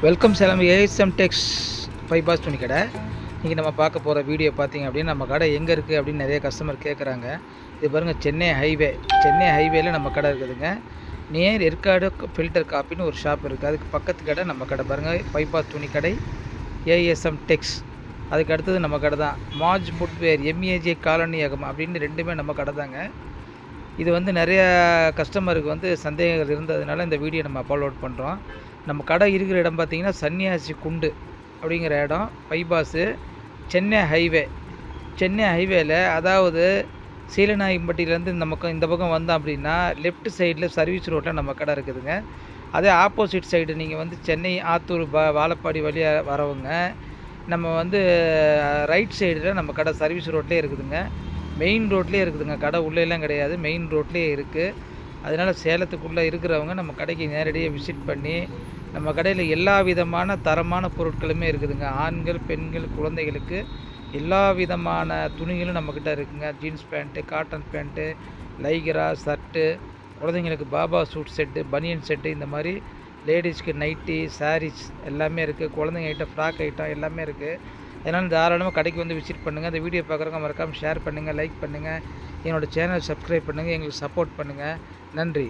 Welcome Salem ASM டெக்ஸ் bypass துணி கடை. இன்றைக்கி நம்ம பார்க்க போகிற வீடியோ பார்த்திங்க அப்படின்னா, நம்ம கடை எங்கே இருக்குது அப்படின்னு நிறைய கஸ்டமர் கேட்குறாங்க. இது பாருங்கள், சென்னை ஹைவேல நம்ம கடை இருக்குதுங்க. நியர் ஏற்காடு ஃபில்டர் காப்பின்னு ஒரு ஷாப் இருக்குது. அதுக்கு பக்கத்து கடை நம்ம கடை பாருங்கள், பைபாஸ் துணி கடை ஏஎஸ்எம் டெக்ஸ். அதுக்கு அடுத்தது நம்ம கடை தான் மாஜ் ஃபுட்வேர் எம்ஏஜே காலனி அகம் அப்படின்னு ரெண்டுமே நம்ம கடை தாங்க. இது வந்து நிறைய கஸ்டமருக்கு வந்து சந்தேகங்கள் இருந்ததுனால இந்த வீடியோ நம்ம அப்லோட் பண்ணுறோம். நம்ம கடை இருக்கிற இடம் பார்த்திங்கன்னா சன்னியாசி குண்டு அப்படிங்கிற இடம், பைபாஸு, சென்னை ஹைவேல, அதாவது சீலநாயம்பட்டியிலேருந்து இந்த பக்கம் வந்தோம் அப்படின்னா லெஃப்ட் சைடில் சர்வீஸ் ரோட்டில் நம்ம கடை இருக்குதுங்க. அதே ஆப்போசிட் சைடு நீங்கள் வந்து சென்னை ஆத்தூர் வாழப்பாடி வழியாக வரவங்க நம்ம வந்து ரைட் சைடில் நம்ம கடை சர்வீஸ் ரோட்லேயே இருக்குதுங்க. மெயின் ரோட்லேயே இருக்குதுங்க. கடை உள்ளேலாம் கிடையாது, மெயின் ரோட்லேயே இருக்குது. அதனால் சேலத்துக்குள்ளே இருக்கிறவங்க நம்ம கடைக்கு நேரடியாக விசிட் பண்ணி, நம்ம கடையில் எல்லா விதமான தரமான பொருட்களுமே இருக்குதுங்க. ஆண்கள், பெண்கள், குழந்தைகளுக்கு எல்லா விதமான துணிகளும் நம்மக்கிட்ட இருக்குதுங்க. Jeans pant, cotton pant, Lycra shirt, குழந்தைங்களுக்கு பாபா சூட் செட்டு, பனியன் செட்டு, இந்த மாதிரி லேடிஸ்க்கு நைட்டி, சாரீஸ் எல்லாமே இருக்குது. குழந்தைங்க ஐட்டம், ஃப்ராக் ஐட்டம் எல்லாமே இருக்குது. அதனால் தாராளமாக கடைக்கு வந்து விசிட் பண்ணுங்கள். இந்த வீடியோ பார்க்குறவங்க மறக்காமல் ஷேர் பண்ணுங்கள், லைக் பண்ணுங்கள், என்னோடய சேனல் சப்ஸ்கிரைப் பண்ணுங்கள், எங்களுக்கு சப்போர்ட் பண்ணுங்கள். நன்றி.